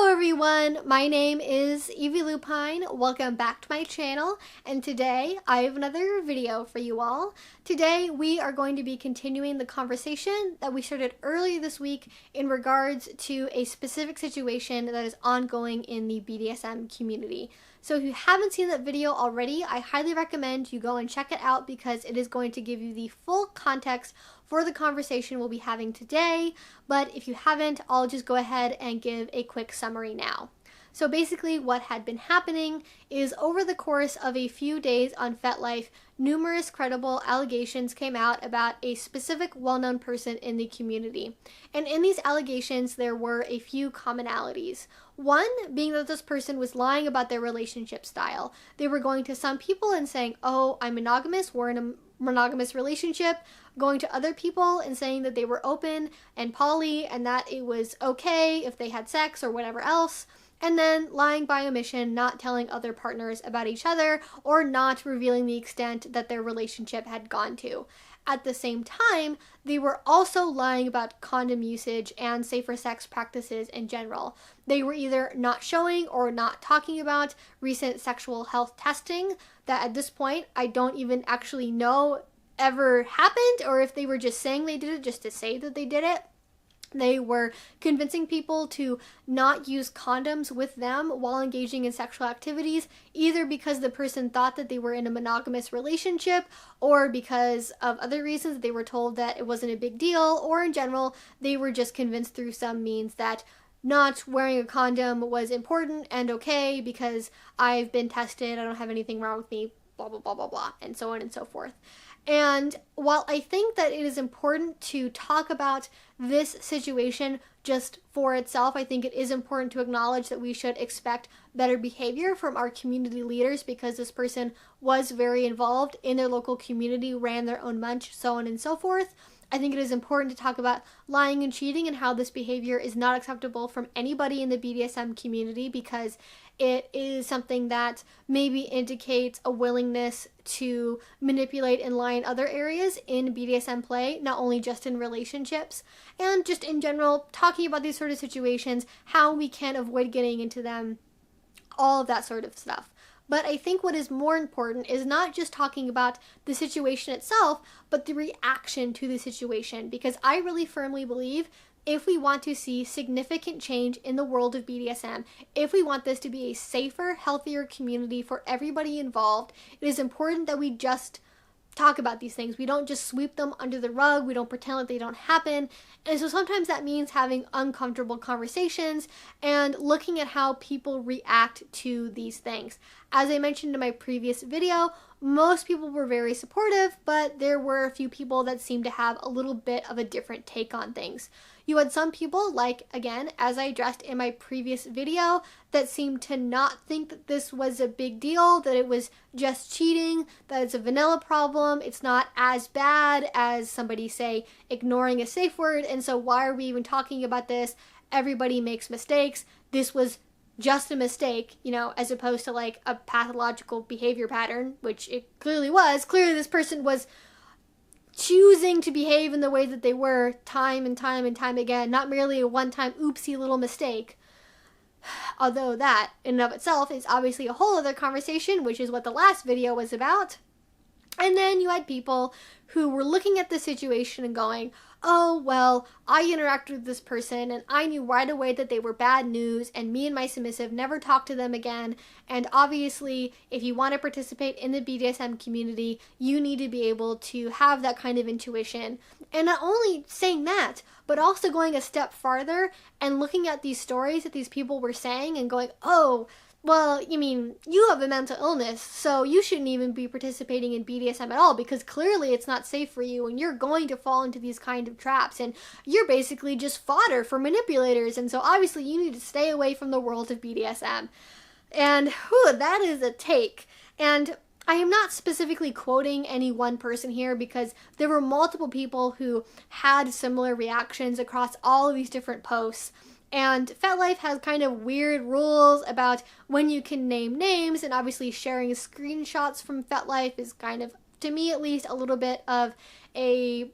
Hello everyone, my name is Evie Lupine. Welcome back to my channel, and today I have another video for you all. Today we are going to be continuing the conversation that we started earlier this week in regards to a specific situation that is ongoing in the BDSM community. So if you haven't seen that video already, I highly recommend you go and check it out because it is going to give you the full context for the conversation we'll be having today. But if you haven't, I'll just go ahead and give a quick summary now. So basically what had been happening is over the course of a few days on Fetlife, numerous credible allegations came out about a specific well-known person in the community. And in these allegations, there were a few commonalities. One being that this person was lying about their relationship style. They were going to some people and saying, oh, I'm monogamous, we're in a monogamous relationship, going to other people and saying that they were open and poly and that it was okay if they had sex or whatever else, and then lying by omission, not telling other partners about each other or not revealing the extent that their relationship had gone to. At the same time, they were also lying about condom usage and safer sex practices in general. They were either not showing or not talking about recent sexual health testing that at this point I don't even actually know ever happened, or if they were just saying they did it just to say that they did it. They were convincing people to not use condoms with them while engaging in sexual activities, either because the person thought that they were in a monogamous relationship or because of other reasons that they were told that it wasn't a big deal, or in general, they were just convinced through some means that not wearing a condom was important and okay because I've been tested, I don't have anything wrong with me, blah, blah, blah, blah, blah, and so on and so forth. And while I think that it is important to talk about this situation just for itself, I think it is important to acknowledge that we should expect better behavior from our community leaders because this person was very involved in their local community, ran their own munch, so on and so forth. I think it is important to talk about lying and cheating and how this behavior is not acceptable from anybody in the BDSM community because it is something that maybe indicates a willingness to manipulate and lie in other areas in BDSM play, not only just in relationships, and just in general, talking about these sort of situations, how we can avoid getting into them, all of that sort of stuff. But I think what is more important is not just talking about the situation itself, but the reaction to the situation. Because I really firmly believe if we want to see significant change in the world of BDSM, if we want this to be a safer, healthier community for everybody involved, it is important that we just talk about these things. We don't just sweep them under the rug. We don't pretend like they don't happen. And so sometimes that means having uncomfortable conversations and looking at how people react to these things. As I mentioned in my previous video, most people were very supportive, but there were a few people that seemed to have a little bit of a different take on things. You had some people, like, again, as I addressed in my previous video, that seemed to not think that this was a big deal, that it was just cheating, that it's a vanilla problem, it's not as bad as somebody, say, ignoring a safe word, and so why are we even talking about this? Everybody makes mistakes. This was just a mistake, you know, as opposed to like a pathological behavior pattern, which it clearly was. Clearly this person was choosing to behave in the way that they were time and time and time again, not merely a one-time oopsie little mistake. Although that in and of itself is obviously a whole other conversation, which is what the last video was about. And then you had people who were looking at the situation and going, oh, well, I interacted with this person and I knew right away that they were bad news and me and my submissive never talked to them again. And obviously, if you want to participate in the BDSM community, you need to be able to have that kind of intuition. And not only saying that, but also going a step farther and looking at these stories that these people were saying and going, oh, well, you mean, you have a mental illness, so you shouldn't even be participating in BDSM at all because clearly it's not safe for you and you're going to fall into these kind of traps and you're basically just fodder for manipulators, and so obviously you need to stay away from the world of BDSM. And whew, that is a take. And I am not specifically quoting any one person here because there were multiple people who had similar reactions across all of these different posts. And Fetlife has kind of weird rules about when you can name names, and obviously sharing screenshots from Fetlife is kind of, to me at least, a little bit of a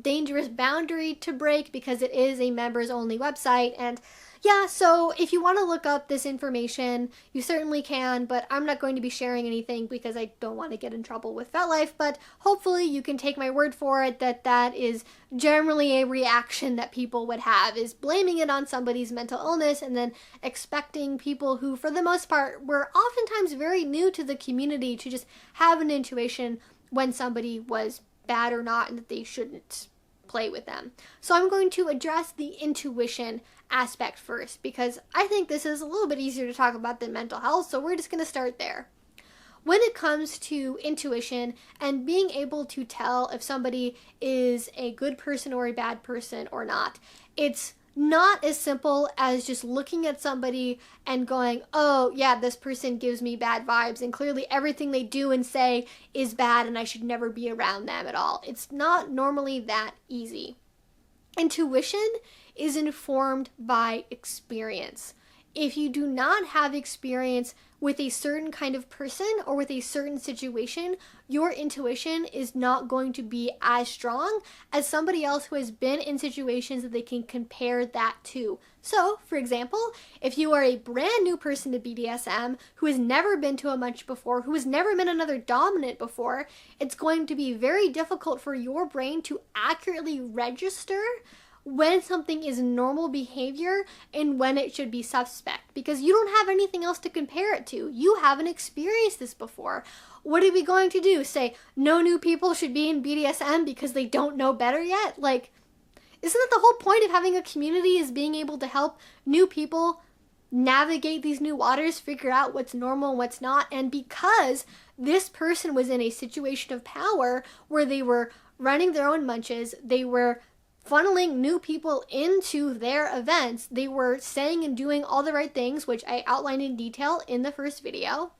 dangerous boundary to break because it is a members only website, and Yeah, so if you want to look up this information, you certainly can, but I'm not going to be sharing anything because I don't want to get in trouble with Fetlife, but hopefully you can take my word for it that that is generally a reaction that people would have, is blaming it on somebody's mental illness and then expecting people who, for the most part, were oftentimes very new to the community to just have an intuition when somebody was bad or not and that they shouldn't play with them. So I'm going to address the intuition aspect first because I think this is a little bit easier to talk about than mental health, so we're just going to start there. When it comes to intuition and being able to tell if somebody is a good person or a bad person or not, it's not as simple as just looking at somebody and going, oh yeah, this person gives me bad vibes and clearly everything they do and say is bad and I should never be around them at all. It's not normally that easy. Intuition is informed by experience. If you do not have experience with a certain kind of person or with a certain situation, your intuition is not going to be as strong as somebody else who has been in situations that they can compare that to. So, for example, if you are a brand new person to BDSM who has never been to a munch before, who has never been another dominant before, it's going to be very difficult for your brain to accurately register when something is normal behavior and when it should be suspect, because you don't have anything else to compare it to. You haven't experienced this before. What are we going to do? Say no new people should be in BDSM because they don't know better yet? Like, isn't that the whole point of having a community, is being able to help new people navigate these new waters, figure out what's normal and what's not? And because this person was in a situation of power where they were running their own munches, they were funneling new people into their events, they were saying and doing all the right things, which I outlined in detail in the first video.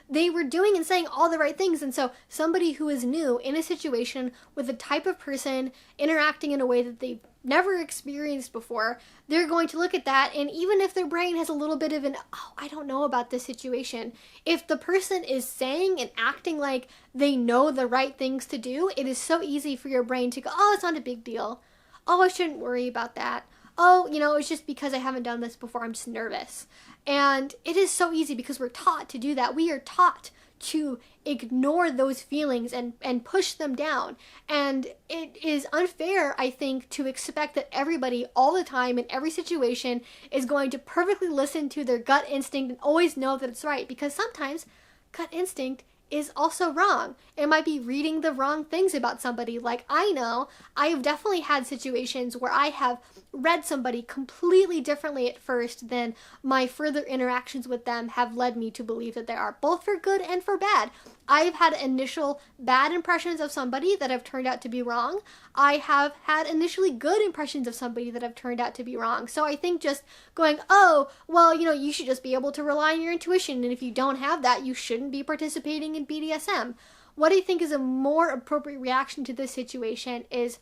They were doing and saying all the right things, and so somebody who is new in a situation with a type of person interacting in a way that they've never experienced before, they're going to look at that, and even if their brain has a little bit of an, oh, I don't know about this situation, if the person is saying and acting like they know the right things to do, it is so easy for your brain to go, oh, it's not a big deal. Oh, I shouldn't worry about that. Oh, it's just because I haven't done this before, I'm just nervous. And it is so easy because we're taught to do that. We are taught to ignore those feelings and push them down. And it is unfair, I think, to expect that everybody all the time in every situation is going to perfectly listen to their gut instinct and always know that it's right, because sometimes gut instinct is also wrong. It might be reading the wrong things about somebody. Like, I know I've definitely had situations where I have read somebody completely differently at first than my further interactions with them have led me to believe that they are, both for good and for bad. I've had initial bad impressions of somebody that have turned out to be wrong. I have had initially good impressions of somebody that have turned out to be wrong. So I think just going, oh, well, you should just be able to rely on your intuition, and if you don't have that, you shouldn't be participating in BDSM. What I think is a more appropriate reaction to this situation is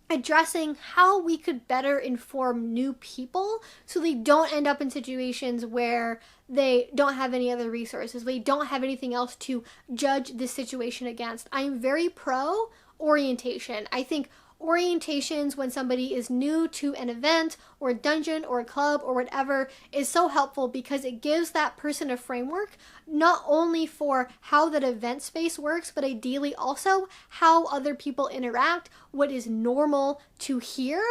addressing how we could better inform new people so they don't end up in situations where they don't have any other resources, they don't have anything else to judge this situation against. I am very pro orientation. I think orientations when somebody is new to an event or a dungeon or a club or whatever is so helpful because it gives that person a framework not only for how that event space works, but ideally also how other people interact, what is normal to hear,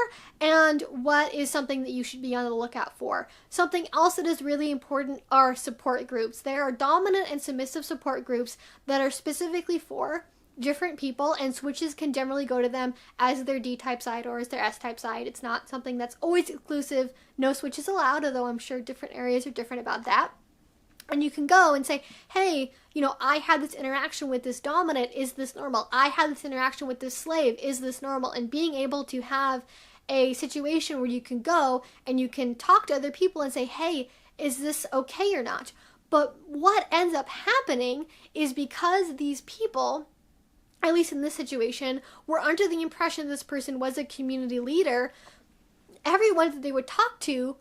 and what is something that you should be on the lookout for. Something else that is really important are support groups. There are dominant and submissive support groups that are specifically for different people, and switches can generally go to them as their D-type side or as their S-type side. It's not something that's always exclusive. No switches allowed, although I'm sure different areas are different about that. And you can go and say, hey, I had this interaction with this dominant. Is this normal? I had this interaction with this slave. Is this normal? And being able to have a situation where you can go and you can talk to other people and say, hey, is this okay or not? But what ends up happening is because these people, at least in this situation, were under the impression this person was a community leader, everyone that they would talk to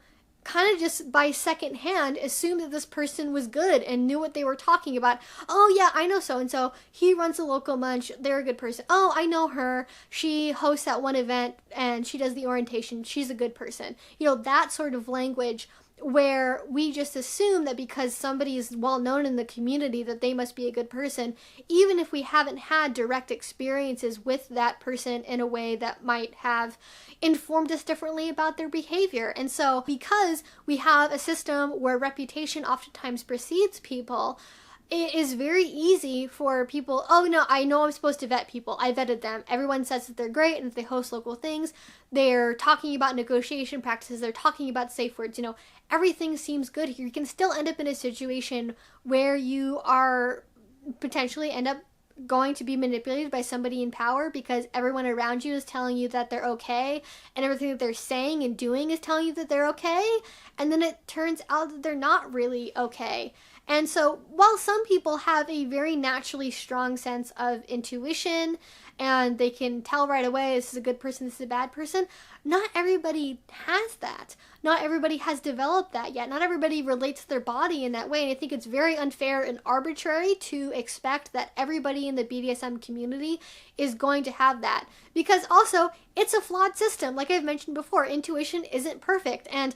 kind of just by secondhand assumed that this person was good and knew what they were talking about. Oh yeah, I know so and so. He runs a local munch. They're a good person. Oh, I know her. She hosts that one event and she does the orientation. She's a good person. You know, that sort of language where we just assume that because somebody is well known in the community that they must be a good person, even if we haven't had direct experiences with that person in a way that might have informed us differently about their behavior. And so because we have a system where reputation oftentimes precedes people, it is very easy for people, oh no, I know I'm supposed to vet people. I vetted them. Everyone says that they're great, and if they host local things, they're talking about negotiation practices, they're talking about safe words, you know, everything seems good here. You can still end up in a situation where you are potentially end up going to be manipulated by somebody in power because everyone around you is telling you that they're okay, and everything that they're saying and doing is telling you that they're okay, and then it turns out that they're not really okay. And so while some people have a very naturally strong sense of intuition and they can tell right away this is a good person, this is a bad person, not everybody has that. Not everybody has developed that yet. Not everybody relates to their body in that way. And I think it's very unfair and arbitrary to expect that everybody in the BDSM community is going to have that. Because also, it's a flawed system. Like I've mentioned before, intuition isn't perfect. And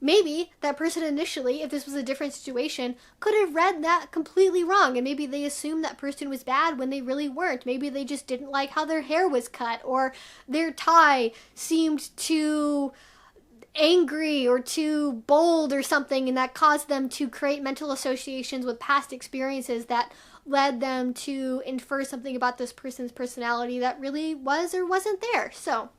maybe that person initially, if this was a different situation, could have read that completely wrong, and maybe they assumed that person was bad when they really weren't. Maybe they just didn't like how their hair was cut, or their tie seemed too angry or too bold or something, and that caused them to create mental associations with past experiences that led them to infer something about this person's personality that really was or wasn't there. So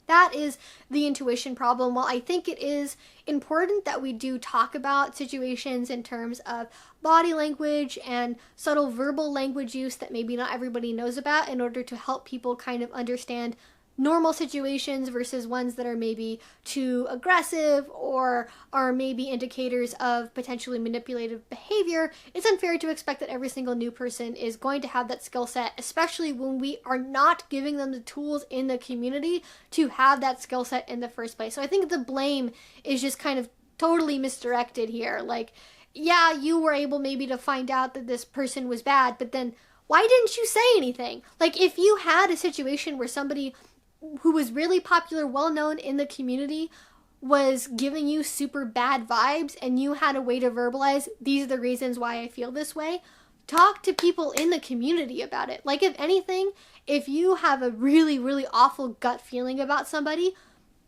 that is the intuition problem. While I think it is important that we do talk about situations in terms of body language and subtle verbal language use that maybe not everybody knows about in order to help people kind of understand normal situations versus ones that are maybe too aggressive or are maybe indicators of potentially manipulative behavior, it's unfair to expect that every single new person is going to have that skill set, especially when we are not giving them the tools in the community to have that skill set in the first place. So I think the blame is just kind of totally misdirected here. Like, yeah, you were able maybe to find out that this person was bad, but then why didn't you say anything? Like, if you had a situation where somebody who was really popular, well-known in the community, was giving you super bad vibes and you had a way to verbalize, these are the reasons why I feel this way, talk to people in the community about it. Like, if anything, if you have a really, really awful gut feeling about somebody,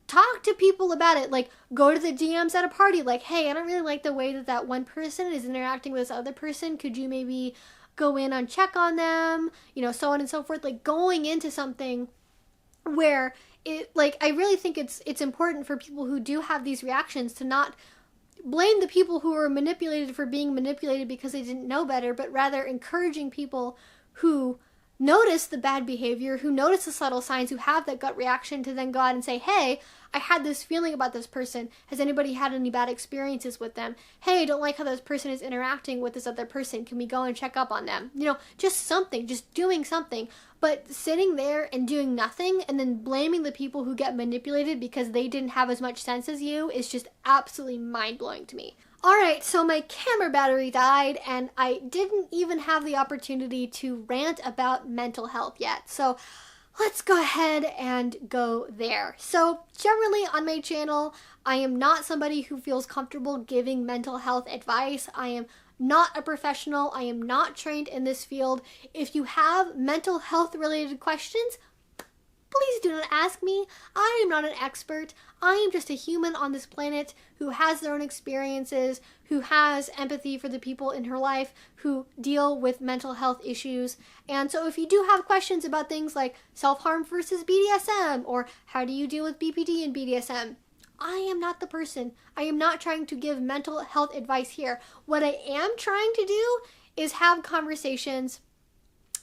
talk to people about it. Like, go to the DMs at a party, like, hey, I don't really like the way that that one person is interacting with this other person. Could you maybe go in and check on them? You know, so on and so forth. Like, going into something where it, like, I really think it's important for people who do have these reactions to not blame the people who were manipulated for being manipulated because they didn't know better, but rather encouraging people who notice the bad behavior, who notice the subtle signs, who have that gut reaction to then go out and say, hey, I had this feeling about this person. Has anybody had any bad experiences with them? Hey, I don't like how this person is interacting with this other person. Can we go and check up on them? You know, just something, just doing something. But sitting there and doing nothing and then blaming the people who get manipulated because they didn't have as much sense as you is just absolutely mind-blowing to me. Alright, so my camera battery died and I didn't even have the opportunity to rant about mental health yet. So let's go ahead and go there. So generally on my channel, I am not somebody who feels comfortable giving mental health advice. I am not a professional. I am not trained in this field. If you have mental health related questions, please do not ask me. I am not an expert. I am just a human on this planet who has their own experiences, who has empathy for the people in her life who deal with mental health issues. And so if you do have questions about things like self-harm versus BDSM, or how do you deal with BPD and BDSM, I am not the person. I am not trying to give mental health advice here. What I am trying to do is have conversations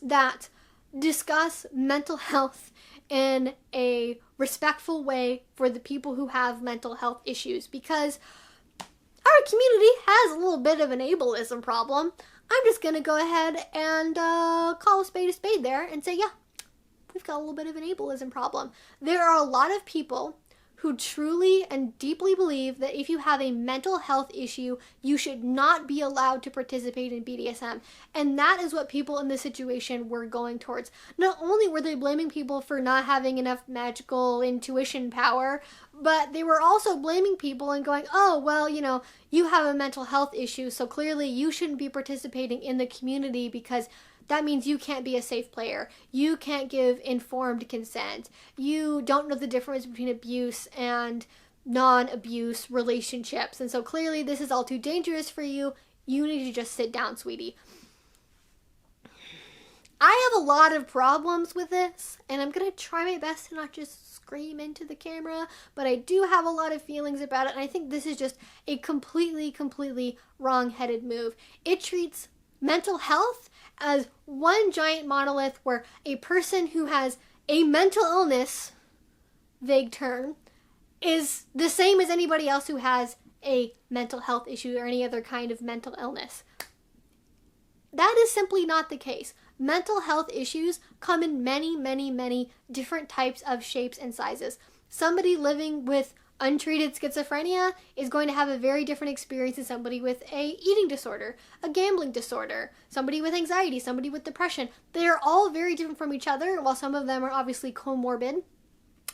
that discuss mental health in a respectful way for the people who have mental health issues, because our community has a little bit of an ableism problem. I'm just going to go ahead and call a spade there and say, yeah, we've got a little bit of an ableism problem. There are a lot of people who truly and deeply believe that if you have a mental health issue, you should not be allowed to participate in BDSM. And that is what people in this situation were going towards. Not only were they blaming people for not having enough magical intuition power, but they were also blaming people and going, oh, well, you have a mental health issue, so clearly you shouldn't be participating in the community because that means you can't be a safe player. You can't give informed consent. You don't know the difference between abuse and non-abuse relationships. And so clearly this is all too dangerous for you. You need to just sit down, sweetie. I have a lot of problems with this, and I'm going to try my best to not just scream into the camera, but I do have a lot of feelings about it, and I think this is just a completely wrong-headed move. It treats mental health as one giant monolith where a person who has a mental illness, vague term, is the same as anybody else who has a mental health issue or any other kind of mental illness. That is simply not the case. Mental health issues come in many different types of shapes and sizes. Somebody living with untreated schizophrenia is going to have a very different experience than somebody with a eating disorder, a gambling disorder, somebody with anxiety, somebody with depression. They are all very different from each other. While some of them are obviously comorbid,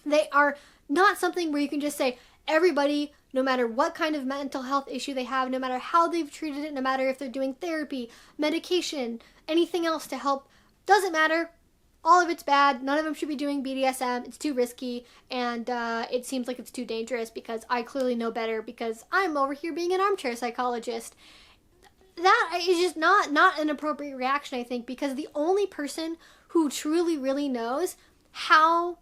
they are not something where you can just say everybody, no matter what kind of mental health issue they have, no matter how they've treated it, no matter if they're doing therapy, medication, anything else to help, doesn't matter. All of it's bad. None of them should be doing BDSM. It's too risky, and it seems like it's too dangerous because I clearly know better because I'm over here being an armchair psychologist. That is just not an appropriate reaction, I think, because the only person who truly really knows how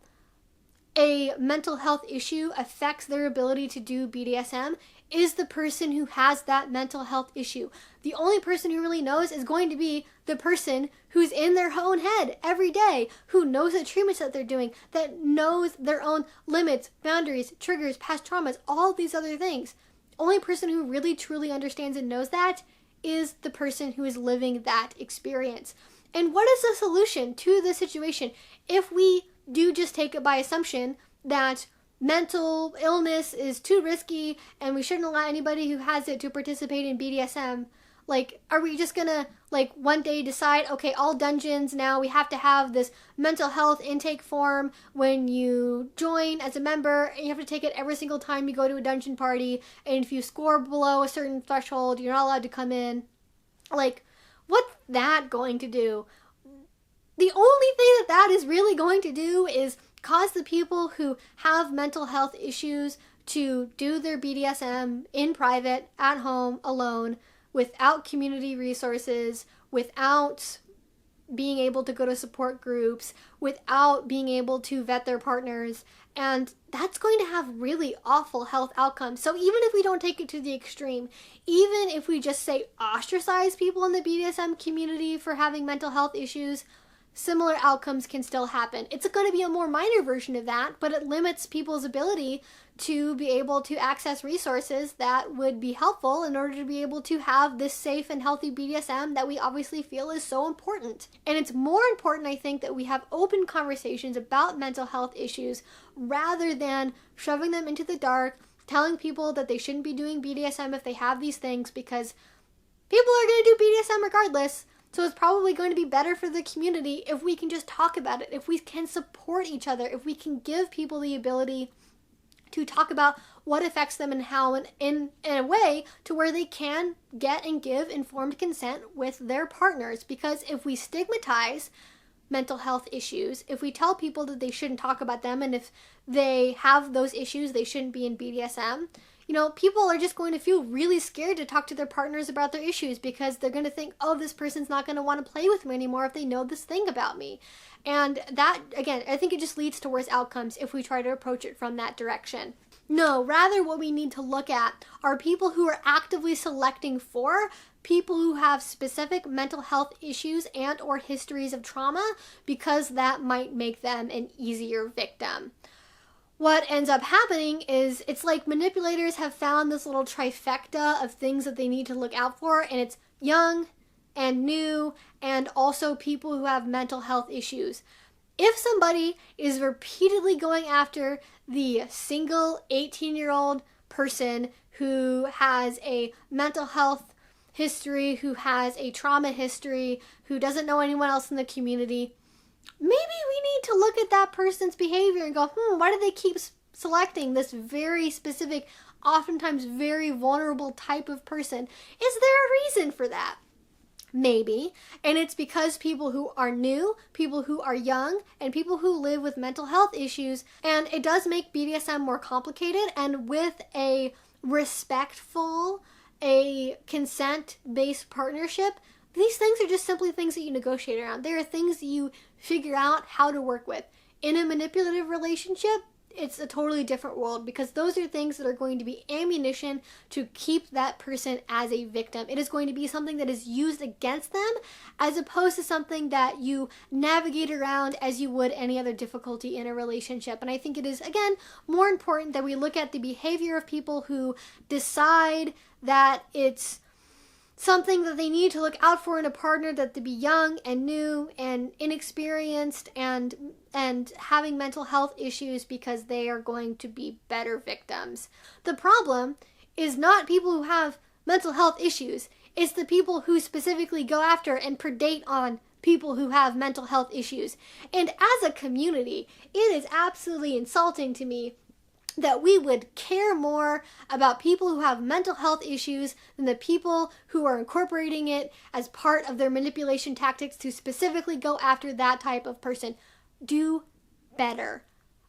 a mental health issue affects their ability to do BDSM is the person who has that mental health issue. The only person who really knows is going to be the person who's in their own head every day, who knows the treatments that they're doing, that knows their own limits, boundaries, triggers, past traumas, all these other things. Only person who really truly understands and knows that is the person who is living that experience. And what is the solution to the situation if we do just take it by assumption that mental illness is too risky and we shouldn't allow anybody who has it to participate in BDSM? Like, are we just gonna, one day decide, okay, all dungeons now, we have to have this mental health intake form when you join as a member, and you have to take it every single time you go to a dungeon party, and if you score below a certain threshold, you're not allowed to come in? What's that going to do? The only thing that is really going to do is cause the people who have mental health issues to do their BDSM in private, at home, alone, without community resources, without being able to go to support groups, without being able to vet their partners, and that's going to have really awful health outcomes. So even if we don't take it to the extreme, even if we just say ostracize people in the BDSM community for having mental health issues, similar outcomes can still happen. It's going to be a more minor version of that, but it limits people's ability to be able to access resources that would be helpful in order to be able to have this safe and healthy BDSM that we obviously feel is so important. And it's more important, I think, that we have open conversations about mental health issues rather than shoving them into the dark, telling people that they shouldn't be doing BDSM if they have these things, because people are going to do BDSM regardless. So it's probably going to be better for the community if we can just talk about it, if we can support each other, if we can give people the ability to talk about what affects them and how, and in a way to where they can get and give informed consent with their partners. Because if we stigmatize mental health issues, if we tell people that they shouldn't talk about them, and if they have those issues, they shouldn't be in BDSM, people are just going to feel really scared to talk to their partners about their issues because they're going to think, oh, this person's not going to want to play with me anymore if they know this thing about me. And that, again, I think it just leads to worse outcomes if we try to approach it from that direction. No, rather what we need to look at are people who are actively selecting for people who have specific mental health issues and or histories of trauma, because that might make them an easier victim. What ends up happening is it's like manipulators have found this little trifecta of things that they need to look out for, and it's young and new and also people who have mental health issues. If somebody is repeatedly going after the single 18-year-old person who has a mental health history, who has a trauma history, who doesn't know anyone else in the community, maybe we need to look at that person's behavior and go, why do they keep selecting this very specific, oftentimes very vulnerable type of person? Is there a reason for that? Maybe. And it's because people who are new, people who are young, and people who live with mental health issues. And it does make BDSM more complicated. And with a respectful, a consent-based partnership, these things are just simply things that you negotiate around. There are things that you figure out how to work with. In a manipulative relationship, it's a totally different world, because those are things that are going to be ammunition to keep that person as a victim. It is going to be something that is used against them, as opposed to something that you navigate around as you would any other difficulty in a relationship. And I think it is, again, more important that we look at the behavior of people who decide that it's something that they need to look out for in a partner, that to be young and new and inexperienced and having mental health issues, because they are going to be better victims. The problem is not people who have mental health issues. It's the people who specifically go after and predate on people who have mental health issues. And as a community, it is absolutely insulting to me that we would care more about people who have mental health issues than the people who are incorporating it as part of their manipulation tactics to specifically go after that type of person. Do better.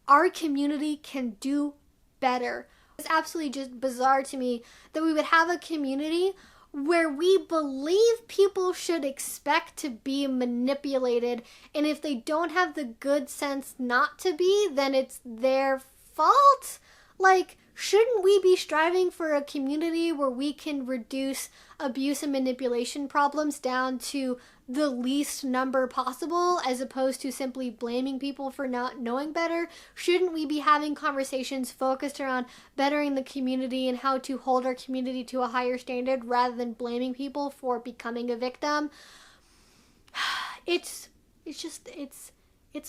Our community can do better. It's absolutely just bizarre to me that we would have a community where we believe people should expect to be manipulated, and if they don't have the good sense not to be, then it's their fault? Like, shouldn't we be striving for a community where we can reduce abuse and manipulation problems down to the least number possible, as opposed to simply blaming people for not knowing better? Shouldn't we be having conversations focused around bettering the community and how to hold our community to a higher standard, rather than blaming people for becoming a victim? It's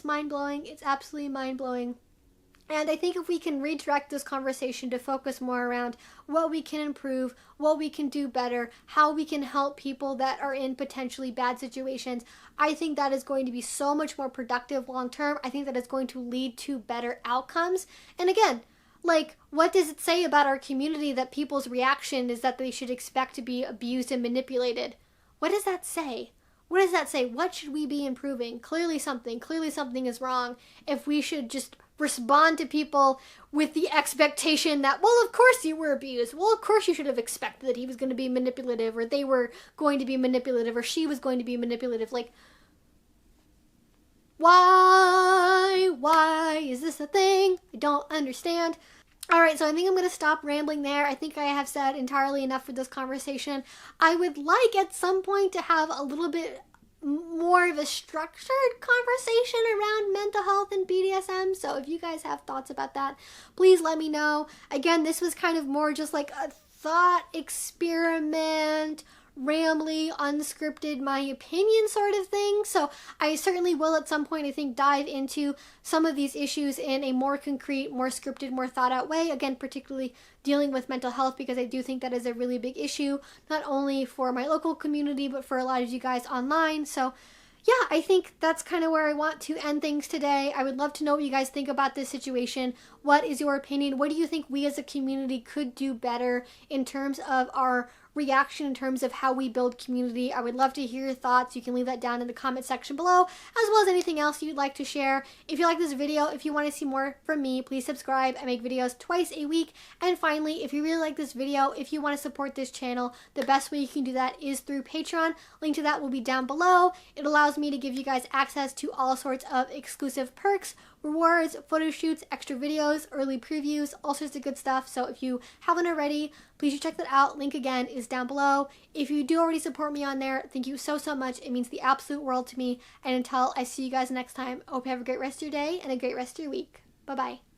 mind-blowing. It's absolutely mind-blowing. And I think if we can redirect this conversation to focus more around what we can improve, what we can do better, how we can help people that are in potentially bad situations, I think that is going to be so much more productive long term. I think that is going to lead to better outcomes. And again, like, what does it say about our community that people's reaction is that they should expect to be abused and manipulated? What does that say? What does that say? What should we be improving? Clearly something is wrong if we should just respond to people with the expectation that, well, of course you were abused. Well, of course you should have expected that he was going to be manipulative, or they were going to be manipulative, or she was going to be manipulative. Like, why is this a thing? I don't understand. All right, so I think I'm going to stop rambling there. I think I have said entirely enough for this conversation. I would like at some point to have a little bit more of a structured conversation around mental health and BDSM. So if you guys have thoughts about that, please let me know. Again, this was kind of more just like a thought experiment, rambly, unscripted, my opinion sort of thing. So I certainly will at some point, I think, dive into some of these issues in a more concrete, more scripted, more thought out way. Again, particularly dealing with mental health, because I do think that is a really big issue, not only for my local community, but for a lot of you guys online. So yeah, I think that's kind of where I want to end things today. I would love to know what you guys think about this situation. What is your opinion? What do you think we as a community could do better in terms of our reaction, in terms of how we build community? I would love to hear your thoughts. You can leave that down in the comment section below, as well as anything else you'd like to share. If you like this video, if you want to see more from me, please subscribe. I make videos twice a week. And finally, if you really like this video, if you want to support this channel, the best way you can do that is through Patreon. Link to that will be down below. It allows me to give you guys access to all sorts of exclusive perks, rewards, photo shoots, extra videos, early previews, all sorts of good stuff. So if you haven't already, please check that out. Link again is down below. If you do already support me on there, thank you so much. It means the absolute world to me. And until I see you guys next time, I hope you have a great rest of your day and a great rest of your week. Bye-bye.